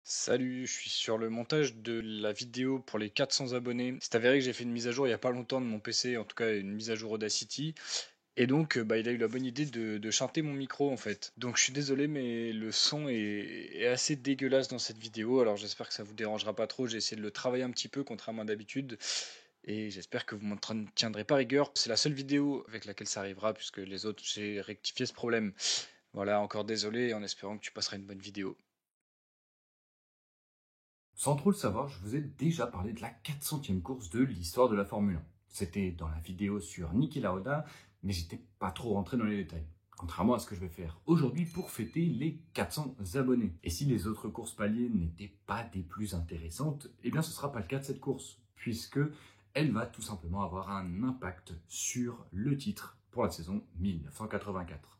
Salut, je suis sur le montage de la vidéo pour les 400 abonnés. C'est avéré que j'ai fait une mise à jour il y a pas longtemps de mon PC, en tout cas une mise à jour Audacity. Et donc, il a eu la bonne idée de chanter mon micro en fait. Donc je suis désolé, mais le son est assez dégueulasse dans cette vidéo. Alors j'espère que ça vous dérangera pas trop. J'ai essayé de le travailler un petit peu, contrairement à d'habitude. Et j'espère que vous m'en tiendrez pas rigueur. C'est la seule vidéo avec laquelle ça arrivera, puisque les autres, j'ai rectifié ce problème. Voilà, encore désolé, en espérant que tu passeras une bonne vidéo. Sans trop le savoir, je vous ai déjà parlé de la 400e course de l'histoire de la Formule 1. C'était dans la vidéo sur Niki Lauda, mais j'étais pas trop rentré dans les détails. Contrairement à ce que je vais faire aujourd'hui pour fêter les 400 abonnés. Et si les autres courses paliers n'étaient pas des plus intéressantes, eh bien ce sera pas le cas de cette course, puisque elle va tout simplement avoir un impact sur le titre pour la saison 1984.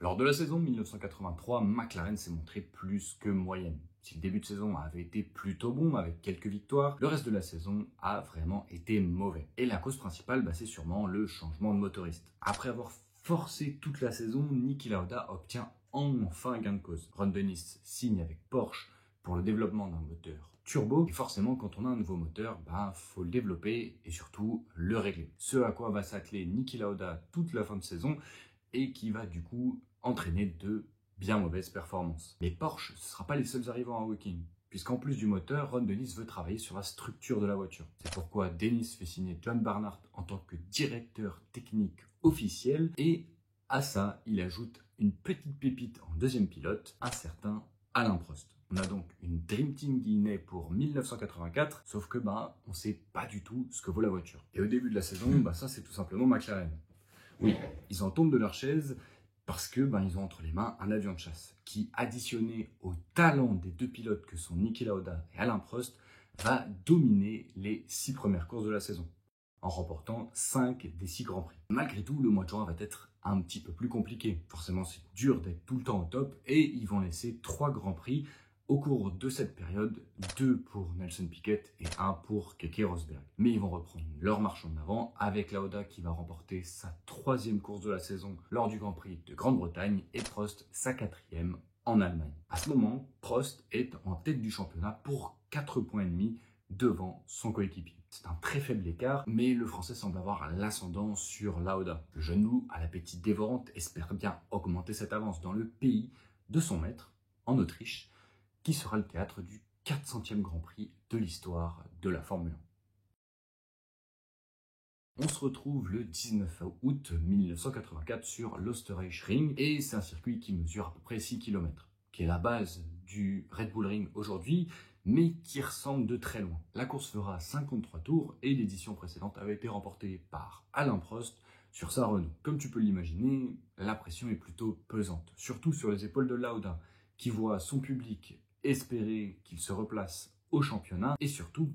Lors de la saison 1983, McLaren s'est montré plus que moyenne. Si le début de saison avait été plutôt bon avec quelques victoires, le reste de la saison a vraiment été mauvais. Et la cause principale, c'est sûrement le changement de motoriste. Après avoir forcé toute la saison, Niki Lauda obtient enfin gain de cause. Ron Dennis signe avec Porsche pour le développement d'un moteur turbo. Et forcément, quand on a un nouveau moteur, faut le développer et surtout le régler. Ce à quoi va s'atteler Niki Lauda toute la fin de saison et qui va du coup entraîner de bien mauvaises performances. Les Porsche, ce ne sera pas les seuls arrivants à Woking, puisqu'en plus du moteur, Ron Dennis veut travailler sur la structure de la voiture. C'est pourquoi Dennis fait signer John Barnhart en tant que directeur technique officiel, et à ça, il ajoute une petite pépite en deuxième pilote, un certain Alain Prost. On a donc une Dream Team qui naît pour 1984, sauf que on sait pas du tout ce que vaut la voiture. Et au début de la saison, ça c'est tout simplement McLaren. Oui, ils en tombent de leur chaise parce que ils ont entre les mains un avion de chasse qui, additionné au talent des deux pilotes que sont Niki Lauda et Alain Prost, va dominer les 6 premières courses de la saison, en remportant 5 des 6 grands prix. Malgré tout, le mois de juin va être un petit peu plus compliqué. Forcément, c'est dur d'être tout le temps au top et ils vont laisser 3 grands prix au cours de cette période, 2 pour Nelson Piquet et 1 pour Keke Rosberg. Mais ils vont reprendre leur marche en avant avec Lauda qui va remporter sa 3e course de la saison lors du Grand Prix de Grande-Bretagne et Prost sa 4e en Allemagne. À ce moment, Prost est en tête du championnat pour 4,5 points devant son coéquipier. C'est un très faible écart, mais le Français semble avoir l'ascendant sur Lauda. Le jeune loup, à l'appétit dévorante, espère bien augmenter cette avance dans le pays de son maître, en Autriche, qui sera le théâtre du 400e Grand Prix de l'histoire de la Formule 1. On se retrouve le 19 août 1984 sur l'Österreich-Ring et c'est un circuit qui mesure à peu près 6 km, qui est la base du Red Bull Ring aujourd'hui, mais qui ressemble de très loin. La course fera 53 tours et l'édition précédente avait été remportée par Alain Prost sur sa Renault. Comme tu peux l'imaginer, la pression est plutôt pesante, surtout sur les épaules de Lauda, qui voit son public espérer qu'il se replace au championnat et surtout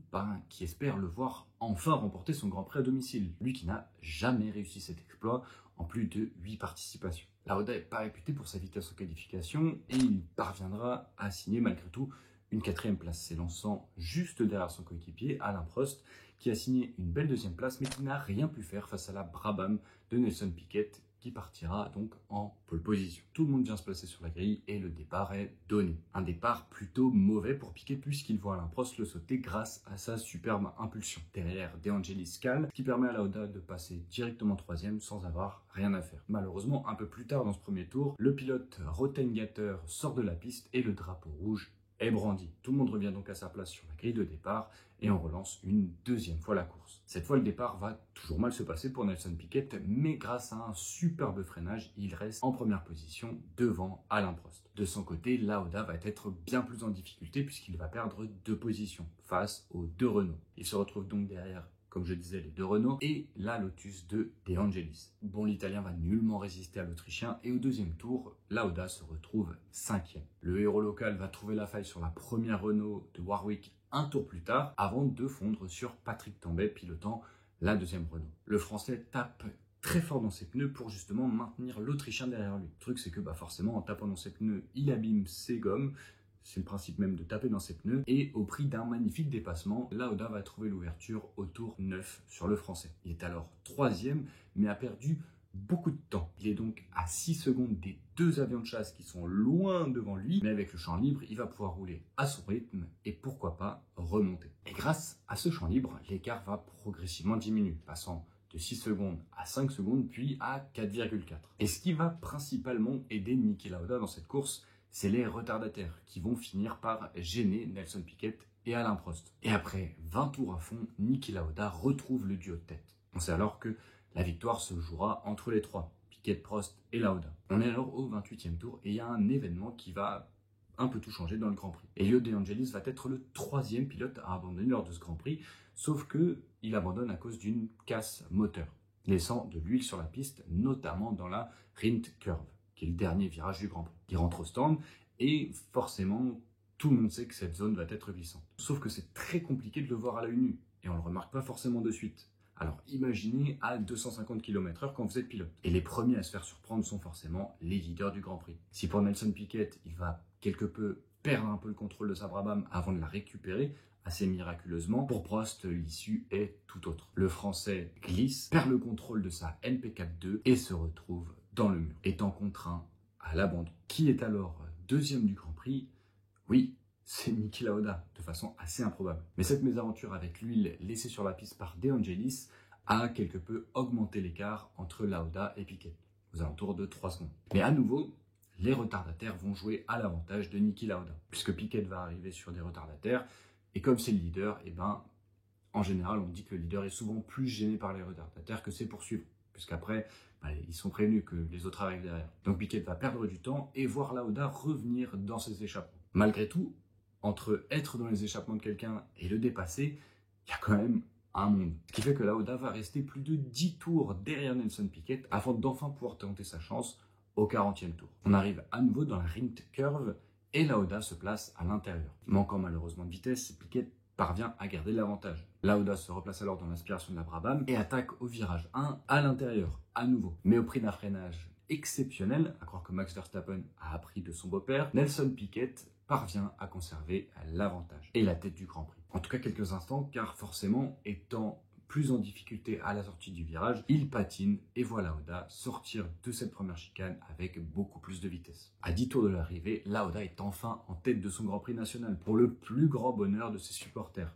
qui espère le voir enfin remporter son Grand Prix à domicile. Lui qui n'a jamais réussi cet exploit en plus de 8 participations. Lauda n'est pas réputé pour sa vitesse en qualification et il parviendra à signer malgré tout une 4e place, s'élançant juste derrière son coéquipier Alain Prost qui a signé une belle 2e place mais qui n'a rien pu faire face à la Brabham de Nelson Piquet qui partira donc en pole position. Tout le monde vient se placer sur la grille et le départ est donné. Un départ plutôt mauvais pour Piquet puisqu'il voit Alain Prost le sauter grâce à sa superbe impulsion. Derrière, De Angelis cale, ce qui permet à Lauda de passer directement 3e sans avoir rien à faire. Malheureusement, un peu plus tard dans ce premier tour, le pilote Rottengatter sort de la piste et le drapeau rouge est brandi. Tout le monde revient donc à sa place sur la grille de départ et on relance une 2e fois la course. Cette fois, le départ va toujours mal se passer pour Nelson Piquet, mais grâce à un superbe freinage, il reste en première position devant Alain Prost. De son côté, Lauda va être bien plus en difficulté puisqu'il va perdre 2 positions face aux 2 Renault. Il se retrouve donc derrière, comme je disais, les 2 Renault et la Lotus de De Angelis. Bon, l'Italien va nullement résister à l'Autrichien et au 2e tour, Lauda se retrouve 5e. Le héros local va trouver la faille sur la première Renault de Warwick un tour plus tard avant de fondre sur Patrick Tambay pilotant la 2e Renault. Le Français tape très fort dans ses pneus pour justement maintenir l'Autrichien derrière lui. Le truc, c'est que forcément, en tapant dans ses pneus, il abîme ses gommes. C'est le principe même de taper dans ses pneus. Et au prix d'un magnifique dépassement, Lauda va trouver l'ouverture au tour 9 sur le français. Il est alors 3e, mais a perdu beaucoup de temps. Il est donc à 6 secondes des 2 avions de chasse qui sont loin devant lui, mais avec le champ libre, il va pouvoir rouler à son rythme et pourquoi pas remonter. Et grâce à ce champ libre, l'écart va progressivement diminuer, passant de 6 secondes à 5 secondes, puis à 4,4. Et ce qui va principalement aider Niki Lauda dans cette course, c'est les retardataires qui vont finir par gêner Nelson Piquet et Alain Prost. Et après 20 tours à fond, Niki Lauda retrouve le duo de tête. On sait alors que la victoire se jouera entre les trois, Piquet, Prost et Lauda. On est alors au 28e tour et il y a un événement qui va un peu tout changer dans le Grand Prix. Elio De Angelis va être le 3e pilote à abandonner lors de ce Grand Prix, sauf qu'il abandonne à cause d'une casse moteur, laissant de l'huile sur la piste, notamment dans la Rindt Curve, qui est le dernier virage du Grand Prix. Il rentre au stand et forcément, tout le monde sait que cette zone va être glissante. Sauf que c'est très compliqué de le voir à l'œil nu et on ne le remarque pas forcément de suite. Alors imaginez à 250 km/h quand vous êtes pilote. Et les premiers à se faire surprendre sont forcément les leaders du Grand Prix. Si pour Nelson Piquet, il va quelque peu perdre un peu le contrôle de sa Brabham avant de la récupérer, assez miraculeusement, pour Prost, l'issue est tout autre. Le Français glisse, perd le contrôle de sa MP4-2 et se retrouve dans le mur, étant contraint à l'abandon. Qui est alors deuxième du Grand Prix? Oui, c'est Niki Lauda, de façon assez improbable. Mais cette mésaventure avec l'huile laissée sur la piste par De Angelis a quelque peu augmenté l'écart entre Lauda et Piquet, aux alentours de 3 secondes. Mais à nouveau, les retardataires vont jouer à l'avantage de Niki Lauda, puisque Piquet va arriver sur des retardataires, et comme c'est le leader, en général, on dit que le leader est souvent plus gêné par les retardataires que ses poursuivants, puisqu'après, ils sont prévenus que les autres arrivent derrière. Donc Piquet va perdre du temps et voir Lauda revenir dans ses échappements. Malgré tout, entre être dans les échappements de quelqu'un et le dépasser, il y a quand même un monde. Ce qui fait que Lauda va rester plus de 10 tours derrière Nelson Piquet avant d'enfin pouvoir tenter sa chance au 40e tour. On arrive à nouveau dans la Rindt Curve et Lauda se place à l'intérieur. Manquant malheureusement de vitesse, Piquet parvient à garder l'avantage. Lauda se replace alors dans l'aspiration de la Brabham et attaque au virage 1 à l'intérieur, à nouveau. Mais au prix d'un freinage exceptionnel, à croire que Max Verstappen a appris de son beau-père, Nelson Piquet parvient à conserver l'avantage et la tête du Grand Prix. En tout cas quelques instants, car forcément, étant plus en difficulté à la sortie du virage, il patine et voit Lauda sortir de cette première chicane avec beaucoup plus de vitesse. À 10 tours de l'arrivée, Lauda est enfin en tête de son Grand Prix national, pour le plus grand bonheur de ses supporters.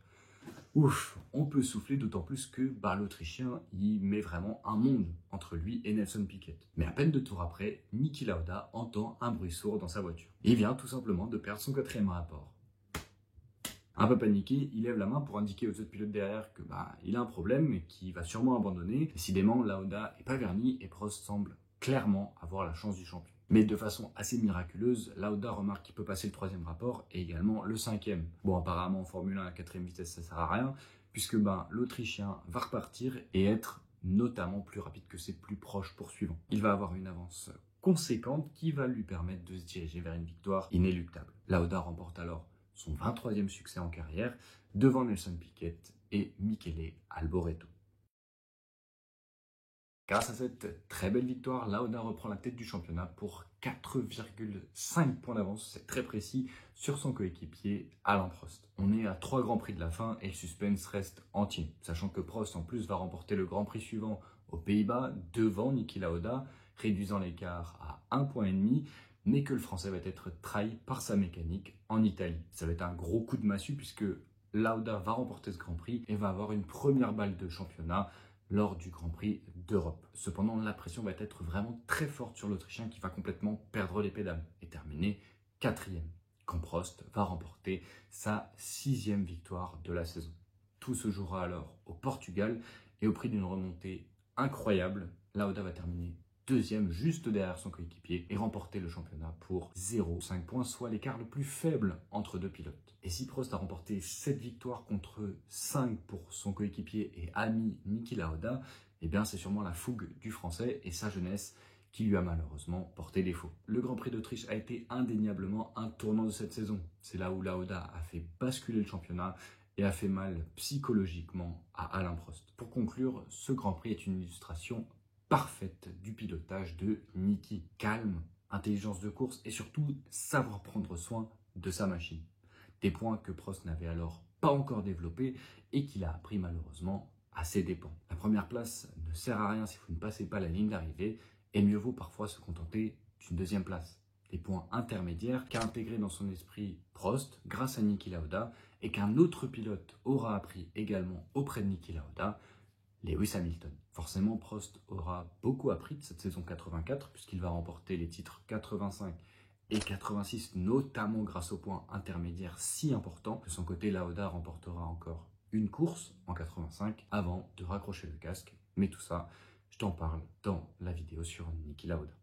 Ouf, on peut souffler d'autant plus que l'Autrichien y met vraiment un monde entre lui et Nelson Piquet. Mais à peine 2 tours après, Niki Lauda entend un bruit sourd dans sa voiture. Il vient tout simplement de perdre son 4e rapport. Un peu paniqué, il lève la main pour indiquer aux autres pilotes derrière que il a un problème et qu'il va sûrement abandonner. Décidément, Lauda n'est pas verni et Prost semble clairement avoir la chance du champion. Mais de façon assez miraculeuse, Lauda remarque qu'il peut passer le 3e rapport et également le 5e. Bon, apparemment en Formule 1, la 4e vitesse, ça sert à rien, puisque l'Autrichien va repartir et être notamment plus rapide que ses plus proches poursuivants. Il va avoir une avance conséquente qui va lui permettre de se diriger vers une victoire inéluctable. Lauda remporte alors son 23e succès en carrière devant Nelson Piquet et Michele Alboreto. Grâce à cette très belle victoire, Lauda reprend la tête du championnat pour 4,5 points d'avance, c'est très précis, sur son coéquipier Alain Prost. On est à 3 grands prix de la fin et le suspense reste entier, sachant que Prost en plus va remporter le grand prix suivant aux Pays-Bas devant Niki Lauda, réduisant l'écart à 1,5 point, mais que le Français va être trahi par sa mécanique en Italie. Ça va être un gros coup de massue puisque Lauda va remporter ce Grand Prix et va avoir une première balle de championnat lors du Grand Prix d'Europe. Cependant, la pression va être vraiment très forte sur l'Autrichien qui va complètement perdre les pédales et terminer 4e, quand Prost va remporter sa 6e victoire de la saison. Tout se jouera alors au Portugal et au prix d'une remontée incroyable, Lauda va terminer 2e juste derrière son coéquipier et remporter le championnat pour 0,5 points, soit l'écart le plus faible entre deux pilotes. Et si Prost a remporté 7 victoires contre 5 pour son coéquipier et ami Niki Lauda, c'est sûrement la fougue du Français et sa jeunesse qui lui a malheureusement porté défaut. Le Grand Prix d'Autriche a été indéniablement un tournant de cette saison. C'est là où Lauda a fait basculer le championnat et a fait mal psychologiquement à Alain Prost. Pour conclure, ce Grand Prix est une illustration parfaite du pilotage de Niki. Calme, intelligence de course et surtout savoir prendre soin de sa machine. Des points que Prost n'avait alors pas encore développés et qu'il a appris malheureusement à ses dépens. La première place ne sert à rien si vous ne passez pas la ligne d'arrivée et mieux vaut parfois se contenter d'une deuxième place. Des points intermédiaires qu'a intégré dans son esprit Prost grâce à Niki Lauda et qu'un autre pilote aura appris également auprès de Niki Lauda, Lewis Hamilton. Forcément, Prost aura beaucoup appris de cette saison 84 puisqu'il va remporter les titres 85 et 86, notamment grâce aux points intermédiaires si importants. De son côté, Lauda remportera encore une course en 85 avant de raccrocher le casque. Mais tout ça, je t'en parle dans la vidéo sur Niki Lauda.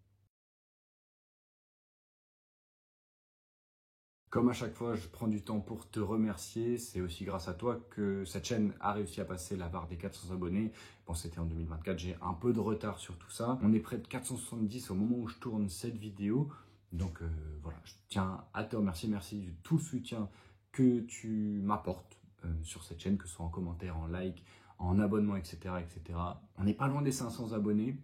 Comme à chaque fois, je prends du temps pour te remercier. C'est aussi grâce à toi que cette chaîne a réussi à passer la barre des 400 abonnés. Bon, c'était en 2024, j'ai un peu de retard sur tout ça. On est près de 470 au moment où je tourne cette vidéo. Donc voilà, je tiens à te remercier. Merci de tout le soutien que tu m'apportes sur cette chaîne, que ce soit en commentaire, en like, en abonnement, etc. etc. On n'est pas loin des 500 abonnés.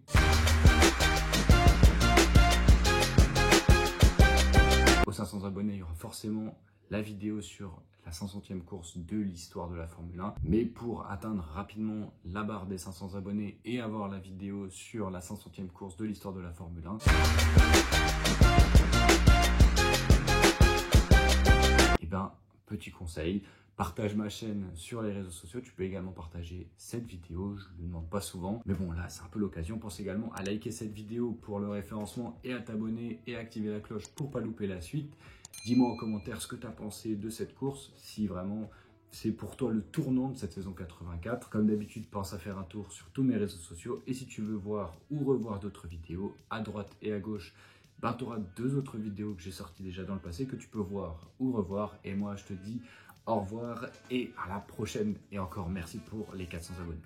Aux 500 abonnés, il y aura forcément la vidéo sur la 500e course de l'histoire de la Formule 1. Mais pour atteindre rapidement la barre des 500 abonnés et avoir la vidéo sur la 500e course de l'histoire de la Formule 1, et ben, petit conseil, partage ma chaîne sur les réseaux sociaux. Tu peux également partager cette vidéo, je ne le demande pas souvent. Mais bon, là, c'est un peu l'occasion. Pense également à liker cette vidéo pour le référencement et à t'abonner et à activer la cloche pour ne pas louper la suite. Dis-moi en commentaire ce que tu as pensé de cette course, si vraiment c'est pour toi le tournant de cette saison 84. Comme d'habitude, pense à faire un tour sur tous mes réseaux sociaux. Et si tu veux voir ou revoir d'autres vidéos, à droite et à gauche, ben, tu auras 2 autres vidéos que j'ai sorties déjà dans le passé que tu peux voir ou revoir. Et moi, je te dis au revoir et à la prochaine. Et encore merci pour les 400 abonnés.